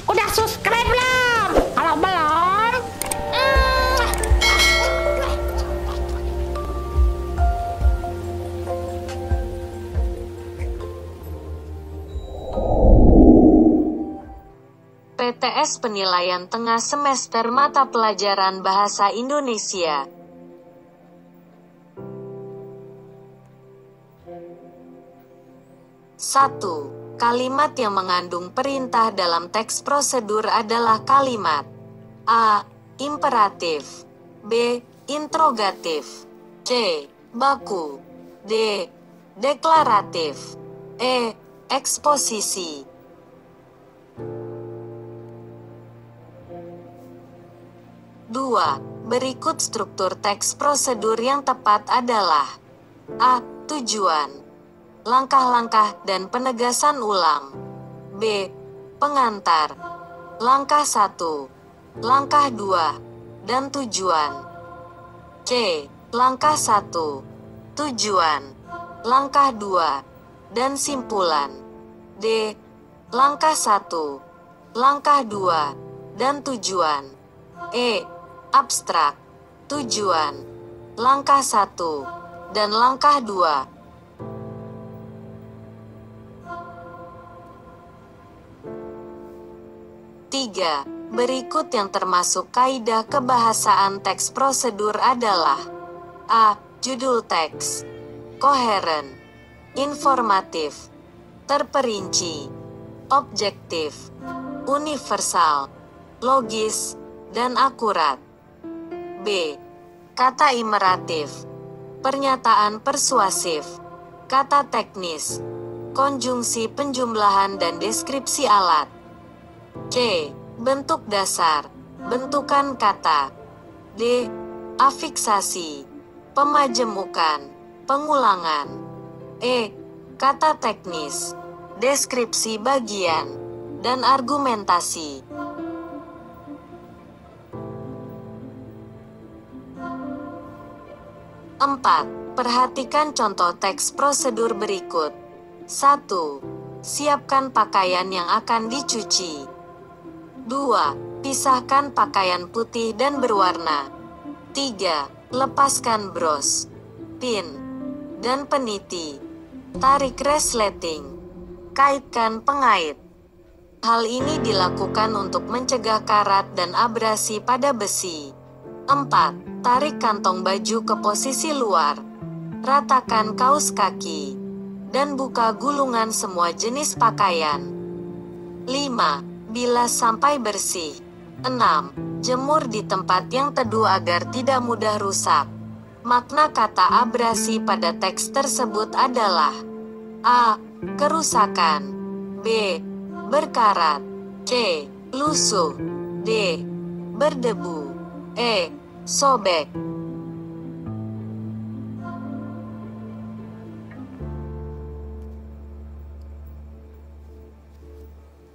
Udah subscribe belum? Kalau belum, PTS Penilaian Tengah Semester Mata Pelajaran Bahasa Indonesia. 1. Kalimat yang mengandung perintah dalam teks prosedur adalah kalimat A. Imperatif, B. Interrogatif, C. Baku, D. Deklaratif, E. Eksposisi. 2. Berikut struktur teks prosedur yang tepat adalah A. Tujuan, langkah-langkah dan penegasan ulang, B. Pengantar, langkah 1, langkah 2, dan tujuan, C. Langkah 1, tujuan, langkah 2, dan simpulan, D. Langkah 1, langkah 2, dan tujuan, E. Abstrak, tujuan, langkah 1, dan langkah 2. 3. Berikut yang termasuk kaidah kebahasaan teks prosedur adalah A. Judul teks, koheren, informatif, terperinci, objektif, universal, logis, dan akurat. B. Kata imeratif, pernyataan persuasif, kata teknis, konjungsi penjumlahan dan deskripsi alat. C. Bentuk dasar, bentukan kata. D. Afiksasi, pemajemukan, pengulangan. E. Kata teknis, deskripsi bagian, dan argumentasi. 4. Perhatikan contoh teks prosedur berikut. 1. Siapkan pakaian yang akan dicuci. 2. Pisahkan pakaian putih dan berwarna. 3. Lepaskan bros, pin, dan peniti. Tarik resleting. Kaitkan pengait. Hal ini dilakukan untuk mencegah karat dan abrasi pada besi. 4. Tarik kantong baju ke posisi luar. Ratakan kaus kaki. Dan buka gulungan semua jenis pakaian. 5. Bilas sampai bersih. 6. Jemur di tempat yang teduh agar tidak mudah rusak. Makna kata abrasi pada teks tersebut adalah A. Kerusakan, B. Berkarat, C. Lusuh, D. Berdebu, E. Sobek.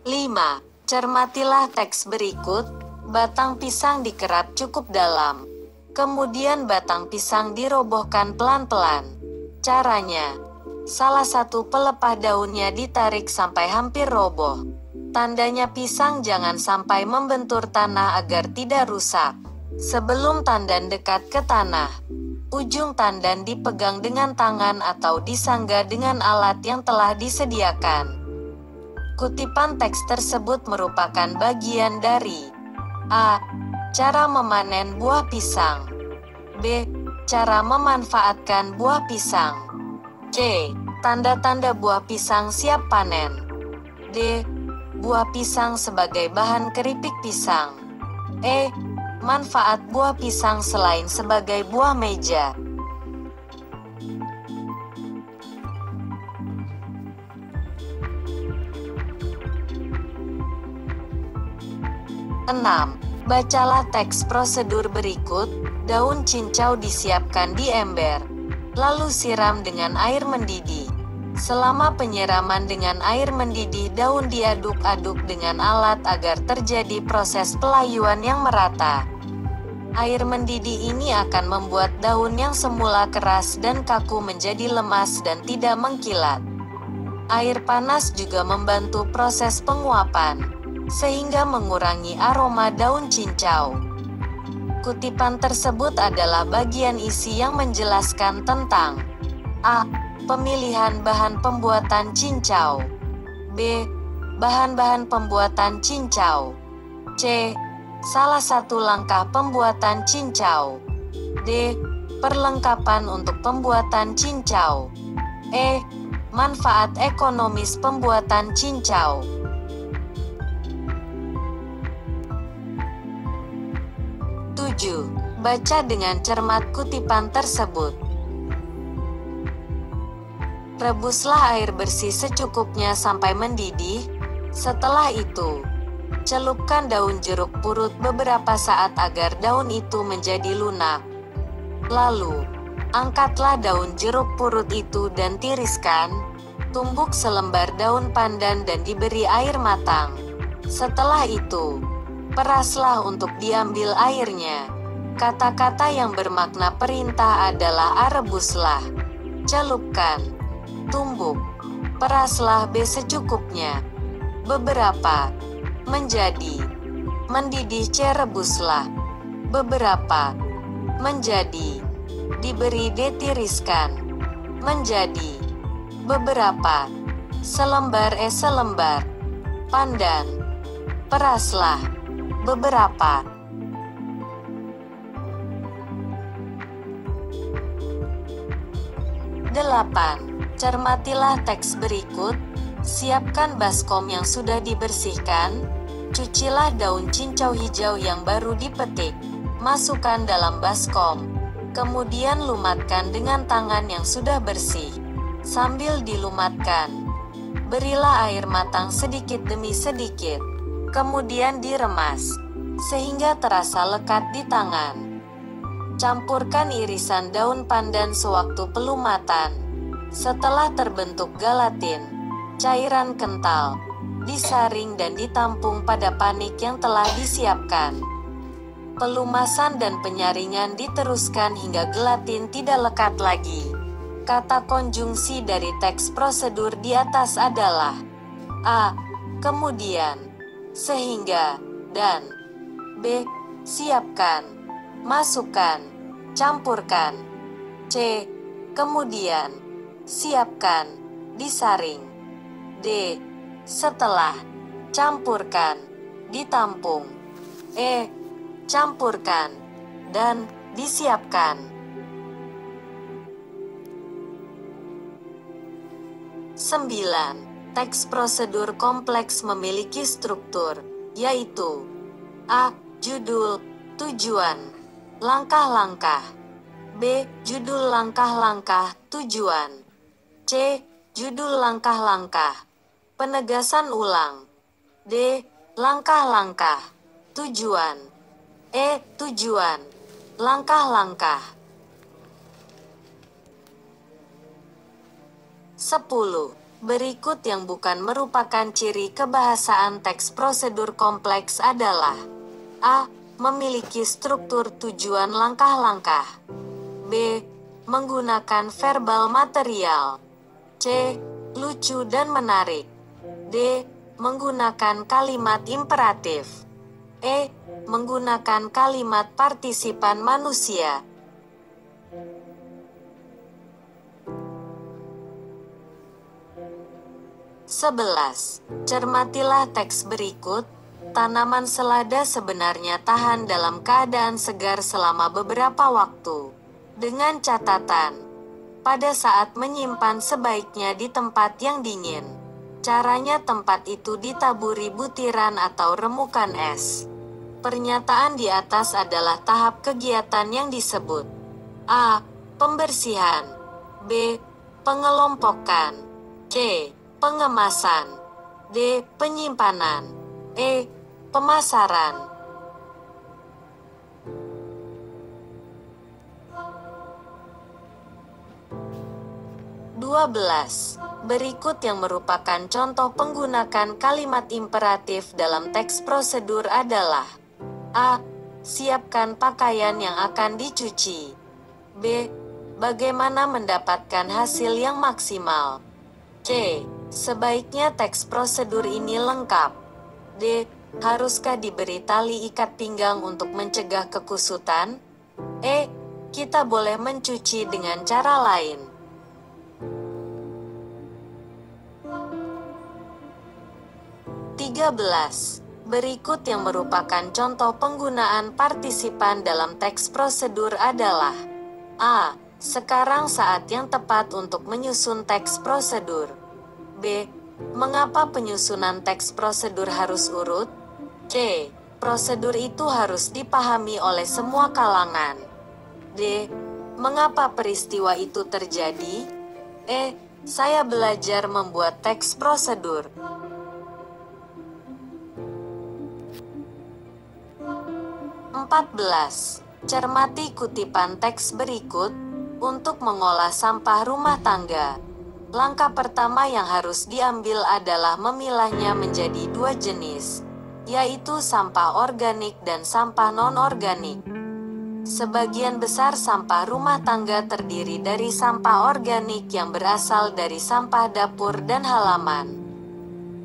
5. Cermatilah teks berikut. Batang pisang dikerap cukup dalam. Kemudian batang pisang dirobohkan pelan-pelan. Caranya, salah satu pelepah daunnya ditarik sampai hampir roboh. Tandanya pisang jangan sampai membentur tanah agar tidak rusak. Sebelum tandan dekat ke tanah, ujung tandan dipegang dengan tangan atau disanggah dengan alat yang telah disediakan. Kutipan teks tersebut merupakan bagian dari A. Cara memanen buah pisang, B. Cara memanfaatkan buah pisang, C. Tanda-tanda buah pisang siap panen, D. Buah pisang sebagai bahan keripik pisang, E. Manfaat buah pisang selain sebagai buah meja. 6. Bacalah teks prosedur berikut. Daun cincau disiapkan di ember, lalu siram dengan air mendidih. Selama penyiraman dengan air mendidih, daun diaduk-aduk dengan alat agar terjadi proses pelayuan yang merata. Air mendidih ini akan membuat daun yang semula keras dan kaku menjadi lemas dan tidak mengkilat. Air panas juga membantu proses penguapan. sehingga mengurangi aroma daun cincau. Kutipan tersebut adalah bagian isi yang menjelaskan tentang A. Pemilihan bahan pembuatan cincau. B. Bahan-bahan pembuatan cincau. C. Salah satu langkah pembuatan cincau. D. Perlengkapan untuk pembuatan cincau. E. Manfaat ekonomis pembuatan cincau. Baca dengan cermat kutipan tersebut. Rebuslah air bersih secukupnya sampai mendidih. Setelah itu, celupkan daun jeruk purut beberapa saat agar daun itu menjadi lunak. Lalu, angkatlah daun jeruk purut itu dan tiriskan. Tumbuk selembar daun pandan dan diberi air matang. Setelah itu, peraslah untuk diambil airnya. Kata-kata yang bermakna perintah adalah rebuslah, celupkan, tumbuk, peraslah secukupnya, beberapa, menjadi, mendidih rebuslah, beberapa, menjadi, diberi tiriskan, menjadi, beberapa, selembar selembar, pandan, peraslah, beberapa. Cermatilah teks berikut. Siapkan baskom yang sudah dibersihkan. Cucilah daun cincau hijau yang baru dipetik. Masukkan dalam baskom. Kemudian lumatkan dengan tangan yang sudah bersih. Sambil dilumatkan, berilah air matang sedikit demi sedikit. Kemudian diremas, sehingga terasa lekat di tangan. Campurkan irisan daun pandan sewaktu pelumatan. Setelah terbentuk gelatin, cairan kental, disaring dan ditampung pada panik yang telah disiapkan. Pelumasan dan penyaringan diteruskan hingga gelatin tidak lekat lagi. Kata konjungsi dari teks prosedur di atas adalah A. Kemudian, sehingga, dan B. Siapkan, masukkan, campurkan. C. Kemudian, siapkan, disaring. D. Setelah, campurkan, ditampung. E. Campurkan, dan disiapkan. 9. Teks prosedur kompleks memiliki struktur, yaitu A. Judul, tujuan, langkah-langkah. B. Judul langkah-langkah, tujuan. C. Judul langkah-langkah, penegasan ulang. D. Langkah-langkah, tujuan. E. Tujuan, langkah-langkah. 10. Berikut yang bukan merupakan ciri kebahasaan teks prosedur kompleks adalah A. Memiliki struktur tujuan langkah-langkah. B. Menggunakan verbal material. C. Lucu dan menarik. D. Menggunakan kalimat imperatif. E. Menggunakan kalimat partisipan manusia. 11. Cermatilah teks berikut. Tanaman selada sebenarnya tahan dalam keadaan segar selama beberapa waktu. Dengan catatan, pada saat menyimpan sebaiknya di tempat yang dingin. Caranya tempat itu ditaburi butiran atau remukan es. Pernyataan di atas adalah tahap kegiatan yang disebut A. Pembersihan. B. Pengelompokan. C. Pengemasan. D. Penyimpanan. E. Pemasaran. 12. Berikut yang merupakan contoh penggunaan kalimat imperatif dalam teks prosedur adalah A. Siapkan pakaian yang akan dicuci. B. Bagaimana mendapatkan hasil yang maksimal. C. Sebaiknya teks prosedur ini lengkap. D. Haruskah diberi tali ikat pinggang untuk mencegah kekusutan? E. Kita boleh mencuci dengan cara lain. Berikut yang merupakan contoh penggunaan partisipan dalam teks prosedur adalah: A. Sekarang saat yang tepat untuk menyusun teks prosedur. B. Mengapa penyusunan teks prosedur harus urut? C. Prosedur itu harus dipahami oleh semua kalangan. D. Mengapa peristiwa itu terjadi? E. Saya belajar membuat teks prosedur. 14. Cermati kutipan teks berikut untuk mengolah sampah rumah tangga. Langkah pertama yang harus diambil adalah memilahnya menjadi dua jenis, yaitu sampah organik dan sampah non-organik. Sebagian besar sampah rumah tangga terdiri dari sampah organik yang berasal dari sampah dapur dan halaman.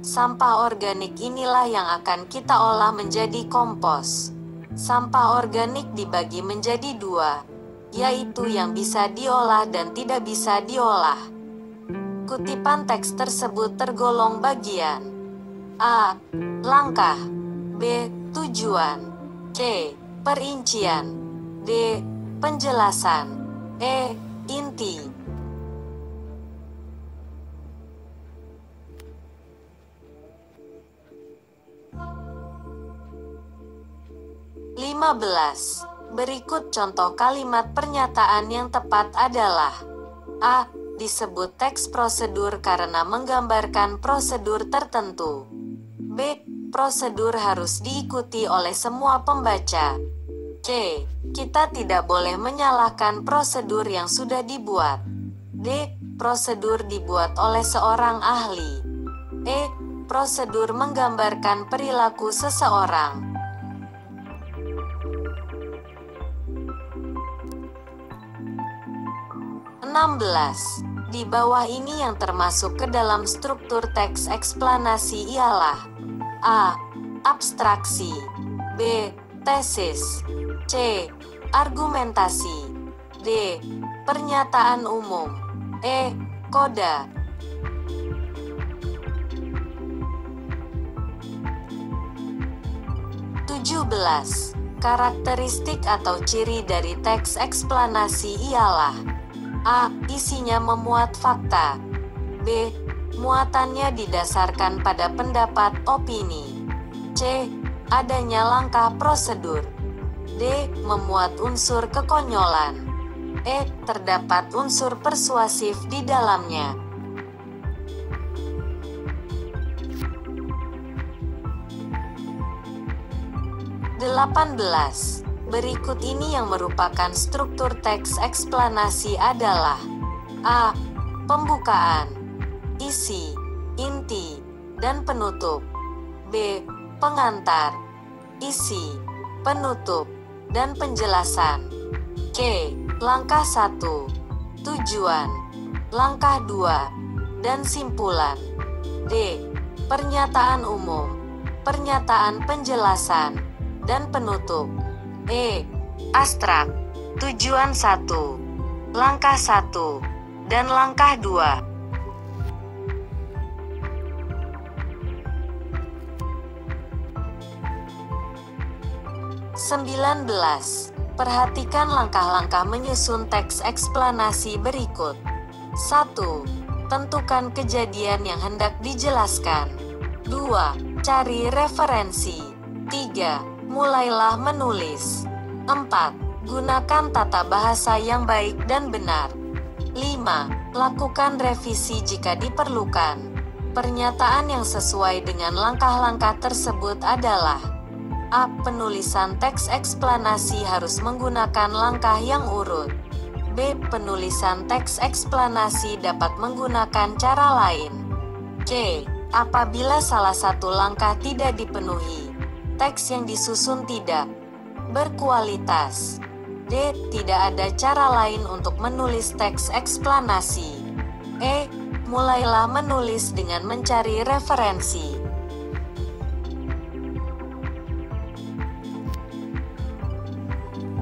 Sampah organik inilah yang akan kita olah menjadi kompos. Sampah organik dibagi menjadi dua, yaitu yang bisa diolah dan tidak bisa diolah. Kutipan teks tersebut tergolong bagian A. Langkah, B. Tujuan, C. Perincian, D. Penjelasan, E. Inti. 15. Berikut contoh kalimat pernyataan yang tepat adalah: A. Disebut teks prosedur karena menggambarkan prosedur tertentu. B. Prosedur harus diikuti oleh semua pembaca. C. Kita tidak boleh menyalahkan prosedur yang sudah dibuat. D. Prosedur dibuat oleh seorang ahli. E. Prosedur menggambarkan perilaku seseorang. 16. Di bawah ini yang termasuk ke dalam struktur teks eksplanasi ialah: A. Abstraksi, B. Tesis, C. Argumentasi, D. Pernyataan umum, E. Koda. 17. Karakteristik atau ciri dari teks eksplanasi ialah: A. Isinya memuat fakta, B. Muatannya didasarkan pada pendapat opini, C. Adanya langkah prosedur, D. Memuat unsur kekonyolan, E. Terdapat unsur persuasif di dalamnya. 18. Berikut ini yang merupakan struktur teks eksplanasi adalah: A. Pembukaan, isi, inti, dan penutup, B. Pengantar, isi, penutup, dan penjelasan, C. Langkah 1, tujuan, langkah 2, dan simpulan, D. Pernyataan umum, pernyataan penjelasan, dan penutup, E. Abstrak, tujuan 1, langkah 1, dan langkah 2. 19. Perhatikan langkah-langkah menyusun teks eksplanasi berikut. 1. Tentukan kejadian yang hendak dijelaskan. 2. Cari referensi. 3. Mulailah menulis. 4. Gunakan tata bahasa yang baik dan benar. 5. Lakukan revisi jika diperlukan. Pernyataan yang sesuai dengan langkah-langkah tersebut adalah: A. Penulisan teks eksplanasi harus menggunakan langkah yang urut. B. Penulisan teks eksplanasi dapat menggunakan cara lain. C. Apabila salah satu langkah tidak dipenuhi, teks yang disusun tidak berkualitas. D. Tidak ada cara lain untuk menulis teks eksplanasi. E. Mulailah menulis dengan mencari referensi.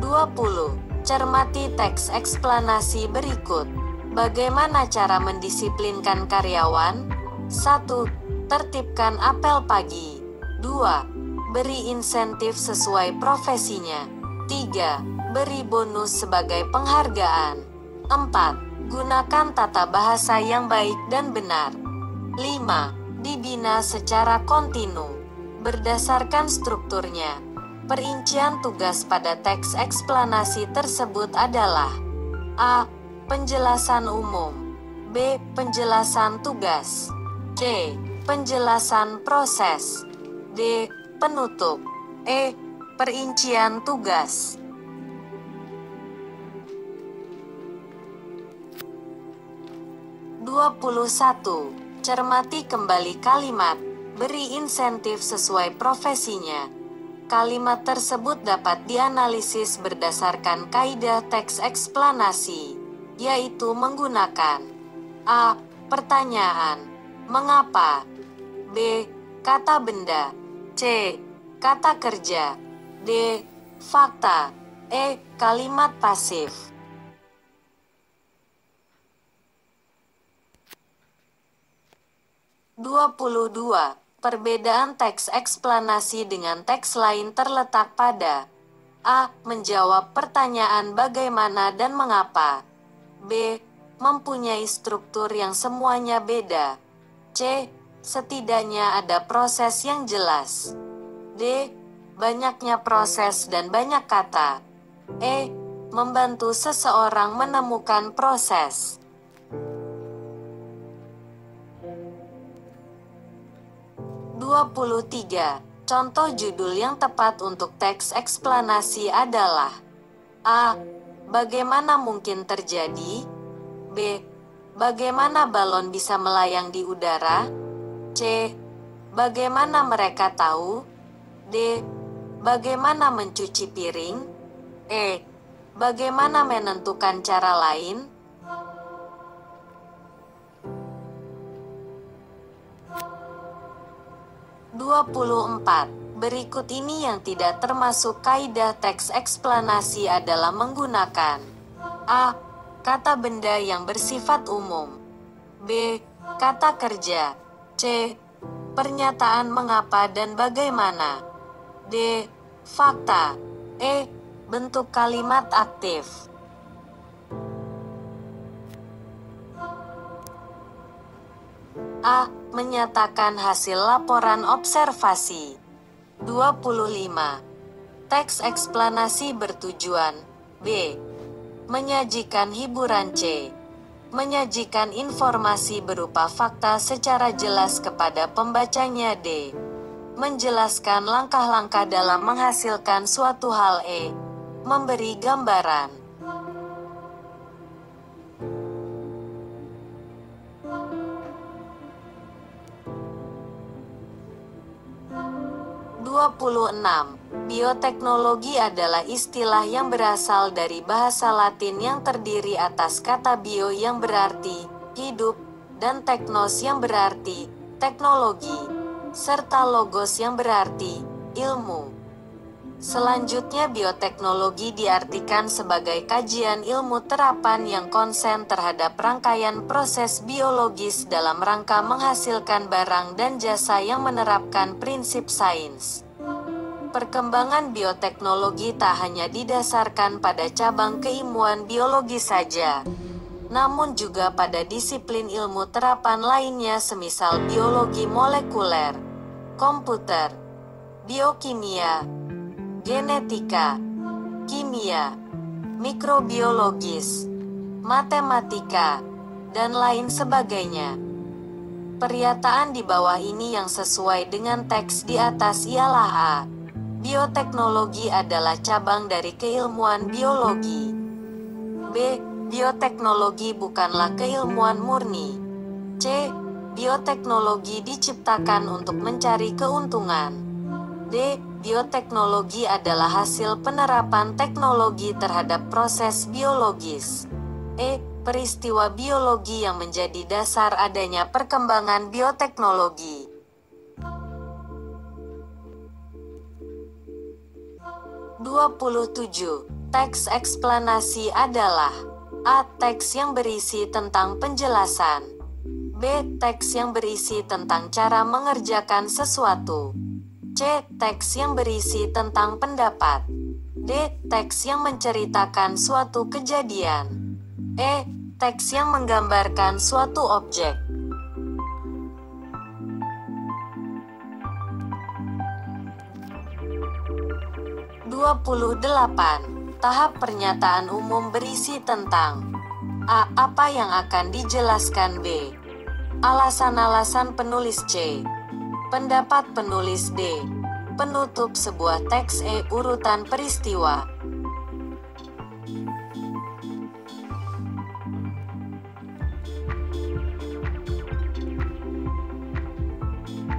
20. Cermati teks eksplanasi berikut. Bagaimana cara mendisiplinkan karyawan? 1. Tertibkan apel pagi. 2. Beri insentif sesuai profesinya. 3. Beri bonus sebagai penghargaan. 4. Gunakan tata bahasa yang baik dan benar. 5. Dibina secara kontinu. Berdasarkan strukturnya, perincian tugas pada teks eksplanasi tersebut adalah: A. Penjelasan umum. B. Penjelasan tugas. C. Penjelasan proses. D. Penutup. E. Perincian tugas. (21) Cermati kembali kalimat. Beri insentif sesuai profesinya. Kalimat tersebut dapat dianalisis berdasarkan kaidah teks eksplanasi, yaitu menggunakan: A. Pertanyaan. Mengapa? B. Kata benda. C. Kata kerja. D. Fakta. E. Kalimat pasif. 22. Perbedaan teks eksplanasi dengan teks lain terletak pada: A. Menjawab pertanyaan bagaimana dan mengapa. B. Mempunyai struktur yang semuanya beda. C. Setidaknya ada proses yang jelas. D. Banyaknya proses dan banyak kata. E. Membantu seseorang menemukan proses. 23. Contoh judul yang tepat untuk teks eksplanasi adalah: A. Bagaimana mungkin terjadi? B. Bagaimana balon bisa melayang di udara? C. Bagaimana mereka tahu? D. Bagaimana mencuci piring? E. Bagaimana menentukan cara lain? 24. Berikut ini yang tidak termasuk kaidah teks eksplanasi adalah menggunakan: A. Kata benda yang bersifat umum. B. Kata kerja. C. Pernyataan mengapa dan bagaimana. D. Fakta. E. Bentuk kalimat aktif. A. Menyatakan hasil laporan observasi. 25. Teks eksplanasi bertujuan: B. Menyajikan hiburan. C. Menyajikan informasi berupa fakta secara jelas kepada pembacanya. D. Menjelaskan langkah-langkah dalam menghasilkan suatu hal. E. Memberi gambaran. 26. Bioteknologi adalah istilah yang berasal dari bahasa Latin yang terdiri atas kata bio yang berarti hidup dan teknos yang berarti teknologi, serta logos yang berarti ilmu. Selanjutnya, bioteknologi diartikan sebagai kajian ilmu terapan yang konsen terhadap rangkaian proses biologis dalam rangka menghasilkan barang dan jasa yang menerapkan prinsip sains. Perkembangan bioteknologi tak hanya didasarkan pada cabang keilmuan biologi saja, namun juga pada disiplin ilmu terapan lainnya semisal biologi molekuler, komputer, biokimia, genetika, kimia, mikrobiologis, matematika, dan lain sebagainya. Pernyataan di bawah ini yang sesuai dengan teks di atas ialah: A. Bioteknologi adalah cabang dari keilmuan biologi. B. Bioteknologi bukanlah keilmuan murni. C. Bioteknologi diciptakan untuk mencari keuntungan. D. Bioteknologi adalah hasil penerapan teknologi terhadap proses biologis. E. Peristiwa biologi yang menjadi dasar adanya perkembangan bioteknologi. 27. Teks eksplanasi adalah A. Teks yang berisi tentang penjelasan, B. Teks yang berisi tentang cara mengerjakan sesuatu, C. Teks yang berisi tentang pendapat, D. Teks yang menceritakan suatu kejadian, E. Teks yang menggambarkan suatu objek. 28. Tahap pernyataan umum berisi tentang A. Apa yang akan dijelaskan, B. Alasan-alasan penulis, C. Pendapat penulis, D. Penutup sebuah teks, E. Urutan peristiwa.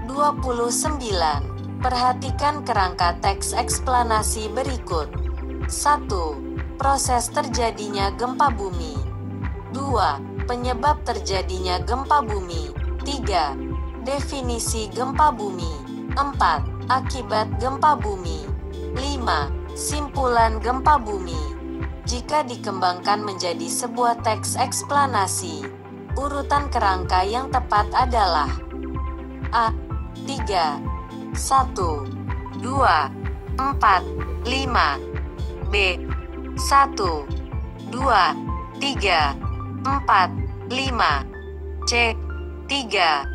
29. Perhatikan kerangka teks eksplanasi berikut. 1. Proses terjadinya gempa bumi. 2. Penyebab terjadinya gempa bumi. 3. Definisi gempa bumi. 4. Akibat gempa bumi. 5. Simpulan gempa bumi. Jika dikembangkan menjadi sebuah teks eksplanasi, urutan kerangka yang tepat adalah A. 3, 1, 2, 4, 5, B. 1, 2, 3, 4, 5, C. 3,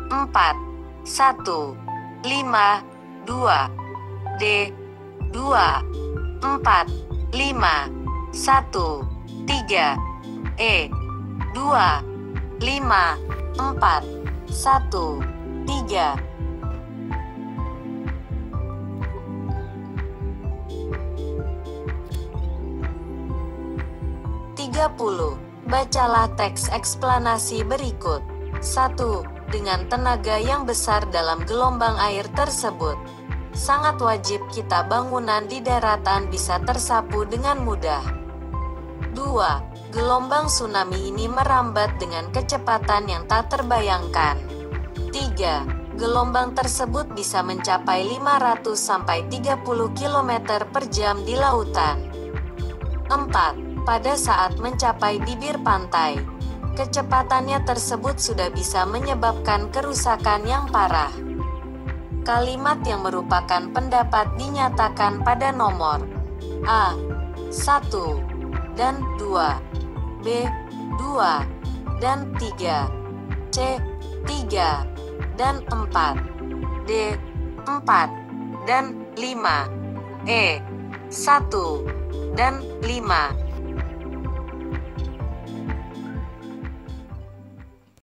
4, 1, 5, 2, D. 2, 4, 5, 1, 3, E. 2, 5, 4, 1, 3. 30. Bacalah teks eksplanasi berikut. 1. Dengan tenaga yang besar dalam gelombang air tersebut, sangat wajib kita bangunan di daratan bisa tersapu dengan mudah. 2. Gelombang tsunami ini merambat dengan kecepatan yang tak terbayangkan. 3. Gelombang tersebut bisa mencapai 500-30 km per jam di lautan. 4. Pada saat mencapai bibir pantai, kecepatannya tersebut sudah bisa menyebabkan kerusakan yang parah. Kalimat yang merupakan pendapat dinyatakan pada nomor A. 1 dan 2, B. 2 dan 3, C. 3 dan 4, D. 4 dan 5, E. 1 dan 5.